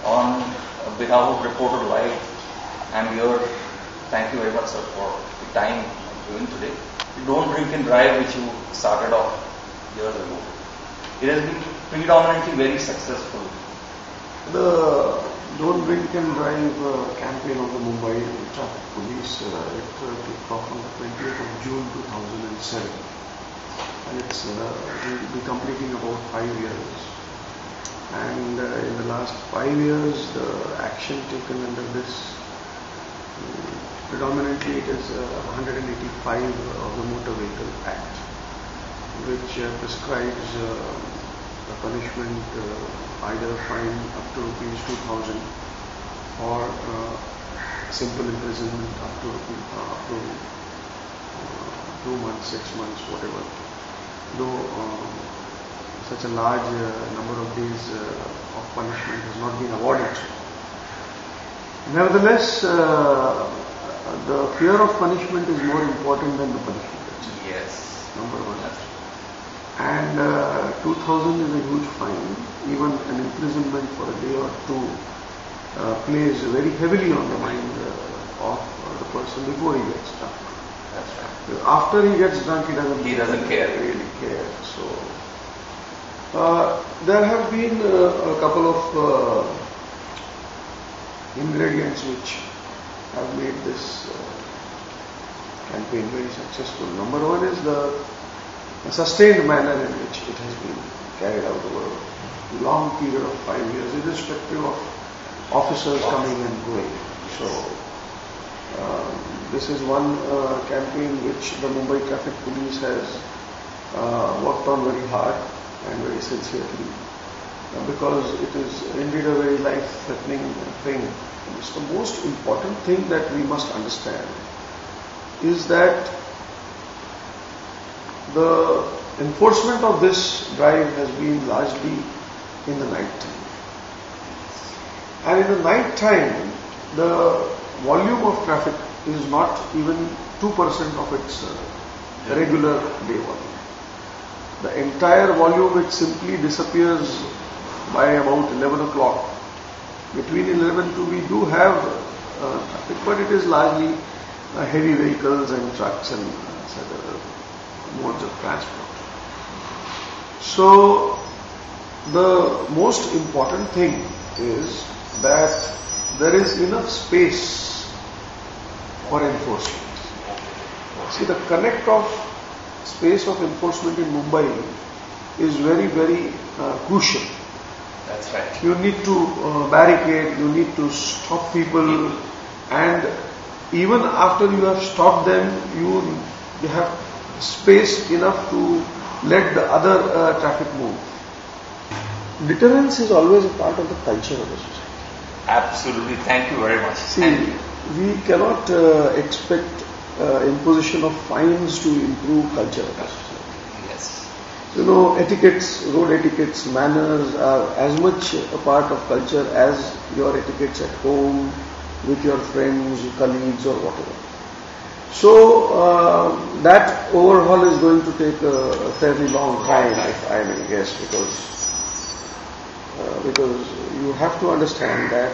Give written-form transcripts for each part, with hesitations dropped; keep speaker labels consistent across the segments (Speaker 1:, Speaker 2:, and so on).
Speaker 1: On behalf of Reporter Live, I'm here. Thank you very much, sir, for the time given today. The Don't Drink and Drive, which you started off years ago, it has been predominantly very successful.
Speaker 2: The Don't Drink and Drive campaign of the Mumbai Traffic Police, it kicked off on the 20th of June 2007. And it's will be completing about 5 years. And in the last 5 years, the action taken under this, predominantly it is 185 of the Motor Vehicle Act, which prescribes a punishment, either fine up to rupees 2,000 or simple imprisonment up to 2 months, 6 months, whatever. Though such a large number of days of punishment has not been awarded. Nevertheless, the fear of punishment is more important than the punishment.
Speaker 1: Yes.
Speaker 2: Number one. And 2,000 is a huge fine. Even an imprisonment for a day or two plays very heavily on the mind of the person before he gets drunk.
Speaker 1: That's right.
Speaker 2: After he gets drunk, he doesn't
Speaker 1: really
Speaker 2: care. So there have been a couple of ingredients which have made this campaign very successful. Number one is the sustained manner in which it has been carried out over a long period of 5 years, irrespective of officers coming and going. So this is one campaign which the Mumbai Traffic Police has worked on very hard and very sincerely, because it is indeed a very life-threatening thing. It's the most important thing that we must understand is that the enforcement of this drive has been largely in the night time. And in the night time, the volume of traffic is not even 2% of its regular day volume. The entire volume, it simply disappears by about 11 o'clock. Between 11 to we do have traffic, but it is largely heavy vehicles and trucks and modes of transport. So the most important thing is that there is enough space for enforcement. See, the connect of space of enforcement in Mumbai is very, very crucial.
Speaker 1: That's right.
Speaker 2: You need to barricade, you need to stop people, and even after you have stopped them, you have space enough to let the other traffic move. Deterrence is always a part of the culture of the society.
Speaker 1: Absolutely. Thank you very much.
Speaker 2: See, we cannot expect imposition of fines to improve culture of the society.
Speaker 1: Yes.
Speaker 2: You know, etiquettes, road etiquettes, manners are as much a part of culture as your etiquettes at home, with your friends, colleagues or whatever. So that overhaul is going to take a fairly long time, if I may guess, because you have to understand that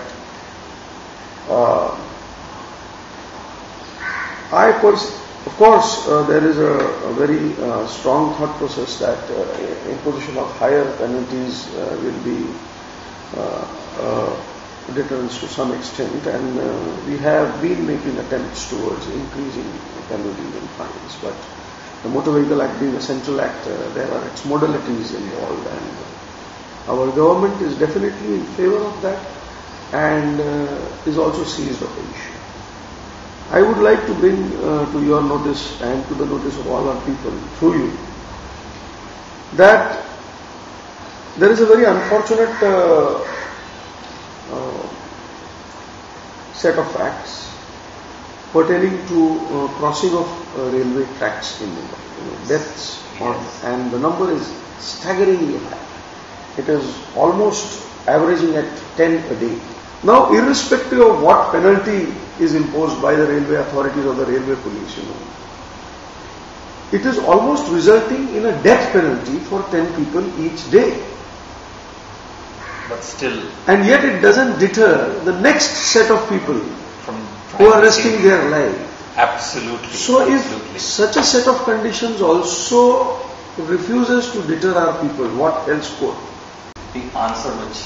Speaker 2: of course, there is a very strong thought process that imposition of higher penalties will be deterrence to some extent, and we have been making attempts towards increasing penalties and fines. But the Motor Vehicle Act being a central act, there are its modalities involved, and our government is definitely in favor of that and is also seized of the issue. I would like to bring to your notice and to the notice of all our people through you that there is a very unfortunate set of facts pertaining to crossing of railway tracks in Mumbai. Deaths, and the number is staggeringly high. It is almost averaging at 10 a day. Now, irrespective of what penalty is imposed by the railway authorities or the railway police, it is almost resulting in a death penalty for 10 people each day.
Speaker 1: But still.
Speaker 2: And yet it doesn't deter the next set of people
Speaker 1: From
Speaker 2: who are risking their life.
Speaker 1: Absolutely.
Speaker 2: So if such a set of conditions also refuses to deter our people, what else could?
Speaker 1: The answer which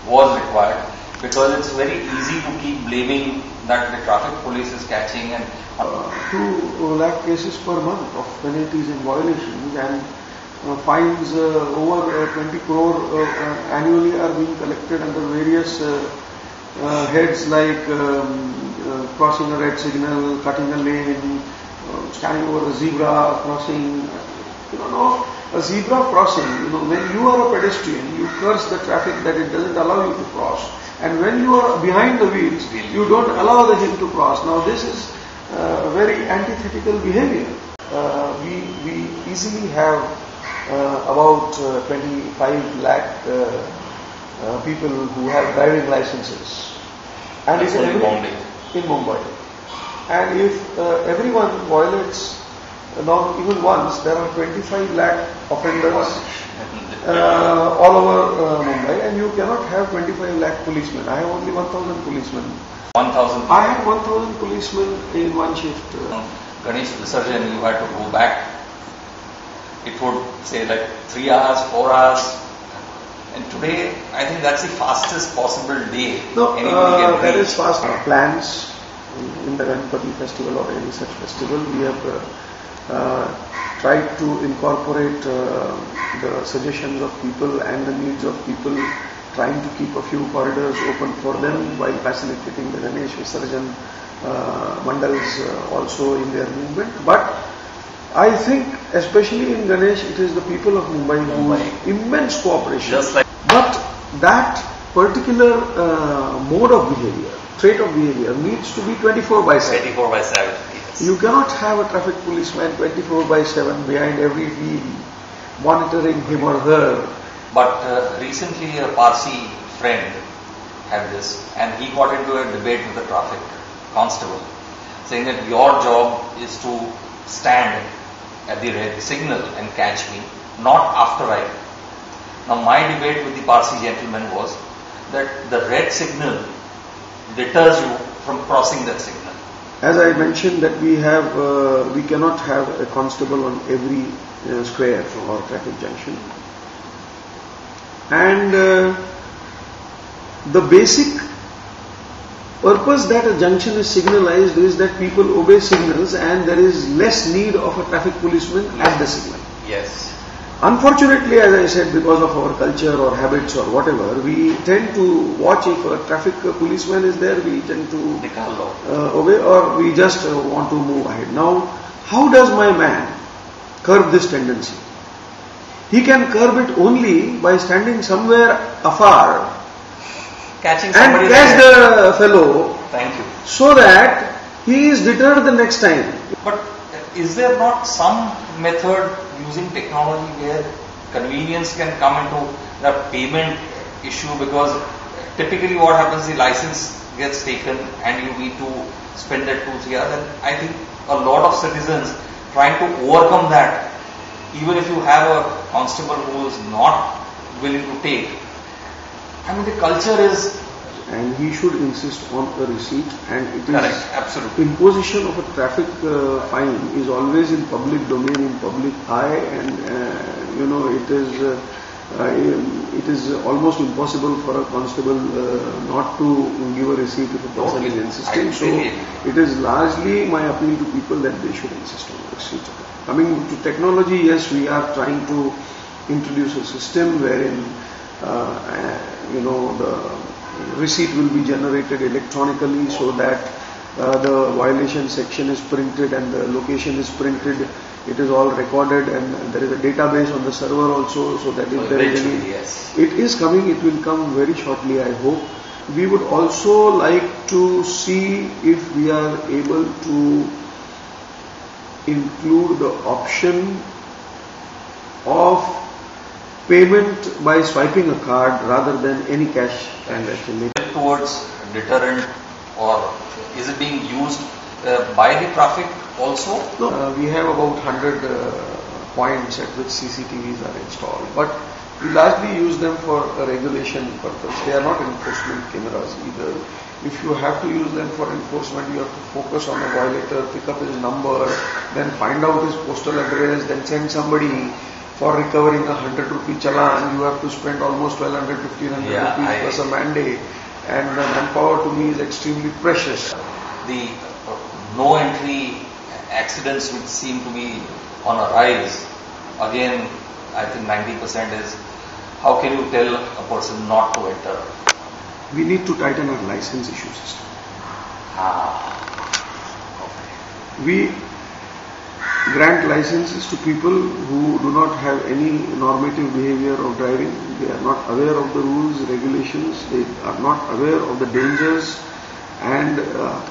Speaker 1: was required, because it's very easy to keep blaming that the traffic police is catching and
Speaker 2: 2 lakh cases per month of penalties and violations, and fines over 20 crore annually are being collected under various heads like crossing a red signal, cutting a lane, standing over a zebra crossing. A zebra crossing, when you are a pedestrian, you curse the traffic that it doesn't allow you to cross. And when you are behind the wheels, you don't allow him to cross. Now this is very antithetical behavior. We easily have about 25 lakh people who have driving licenses. And
Speaker 1: that's only
Speaker 2: in Mumbai. And if everyone violates even once, there are 25 lakh offenders all over Mumbai, and you cannot have 25 lakh policemen. I have only 1,000 policemen.
Speaker 1: 1,000?
Speaker 2: I had 1,000 policemen in one shift.
Speaker 1: Ganesh Visarjan, you had to go back. It would say like 3 hours, 4 hours. And today, I think that's the fastest possible day.
Speaker 2: No,
Speaker 1: anybody can
Speaker 2: that
Speaker 1: reach.
Speaker 2: is fast. Plans in the Ganpati festival or any such festival, we have tried to incorporate the suggestions of people and the needs of people, trying to keep a few corridors open for them while facilitating the Ganesh Visarjan mandals also in their movement. But I think, especially in Ganesh, it is the people of Mumbai who immense cooperation.
Speaker 1: Just like
Speaker 2: but that particular mode of behavior, trait of behavior, needs to be 24/7.
Speaker 1: 24/7. Yes.
Speaker 2: You cannot have a traffic policeman 24/7 behind every wheel, monitoring him or her.
Speaker 1: But recently a Parsi friend had this, and he got into a debate with the traffic constable, saying that your job is to stand at the red signal and catch me, not after I. Now my debate with the Parsi gentleman was that the red signal deters you from crossing that signal.
Speaker 2: As I mentioned that we cannot have a constable on every square or traffic junction. And the basic purpose that a junction is signalized is that people obey signals and there is less need of a traffic policeman at the signal.
Speaker 1: Yes.
Speaker 2: Unfortunately, as I said, because of our culture or habits or whatever, we tend to watch if a traffic policeman is there, we tend to obey, or we just want to move ahead. Now, how does my man curb this tendency? He can curb it only by standing somewhere afar
Speaker 1: Catching
Speaker 2: and
Speaker 1: somebody
Speaker 2: catch the fellow.
Speaker 1: Thank you.
Speaker 2: So that he is deterred the next time.
Speaker 1: But is there not some method using technology where convenience can come into the payment issue? Because typically what happens, the license gets taken and you need to spend that 2-3 hours, and I think a lot of citizens trying to overcome that, even if you have a constable who is not willing to take. I mean, the culture is...
Speaker 2: And he should insist on a receipt, and it is
Speaker 1: correct, absolutely.
Speaker 2: Imposition of a traffic fine is always in public domain, in public eye, and it is almost impossible for a constable not to give a receipt if a person is insisting. So it is largely my appeal to people that they should insist on a receipt. Coming to technology, yes, we are trying to introduce a system wherein the receipt will be generated electronically, so that the violation section is printed and the location is printed. It is all recorded, and there is a database on the server also, so that if there is any...
Speaker 1: Yes.
Speaker 2: It is coming, it will come very shortly, I hope. We would also like to see if we are able to include the option of payment by swiping a card rather than any cash transaction.
Speaker 1: Towards deterrent, or is it being used by the traffic also?
Speaker 2: No, we have about 100 points at which CCTVs are installed. But We largely use them for a regulation purpose. They are not enforcement cameras either. If you have to use them for enforcement, you have to focus on a violator, pick up his number, then find out his postal address, then send somebody for recovering a 100 rupee challan. You have to spend almost 1200, 1500 rupees plus a mandate. And the manpower to me is extremely precious.
Speaker 1: The no entry accidents which seem to be on a rise, again, I think 90% is, how can you tell a person not to enter?
Speaker 2: We need to tighten our license issue system. We grant licenses to people who do not have any normative behavior of driving. They are not aware of the rules, regulations. They are not aware of the dangers and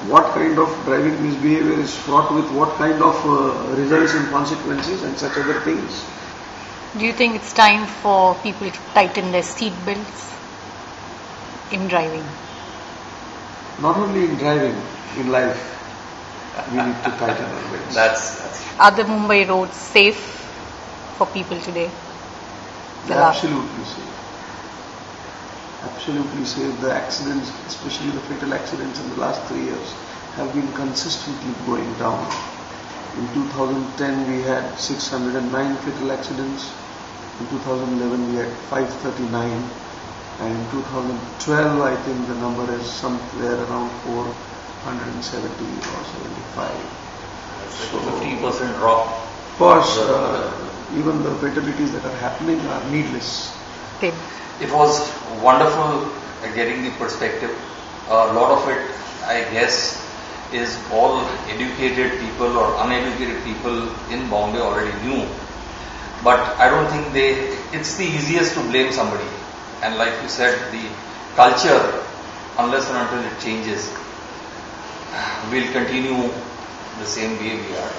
Speaker 2: what kind of driving misbehavior is fraught with what kind of results and consequences and such other things.
Speaker 3: Do you think it's time for people to tighten their seat belts in driving?
Speaker 2: Not only in driving, in life, we need to tighten our belts.
Speaker 1: That's
Speaker 3: Are the Mumbai roads safe for people today?
Speaker 2: Absolutely safe. Absolutely safe. The accidents, especially the fatal accidents in the last 3 years, have been consistently going down. In 2010 we had 609 fatal accidents. In 2011 we had 539. And in 2012 I think the number is somewhere around 470 or 75.
Speaker 1: so 50% drop.
Speaker 2: Of course, even the fatalities that are happening are needless.
Speaker 1: It was wonderful getting the perspective. A lot of it, I guess, is all educated people or uneducated people in Bombay already knew. But I don't think it's the easiest to blame somebody. And like you said, the culture, unless and until it changes, will continue the same way we are.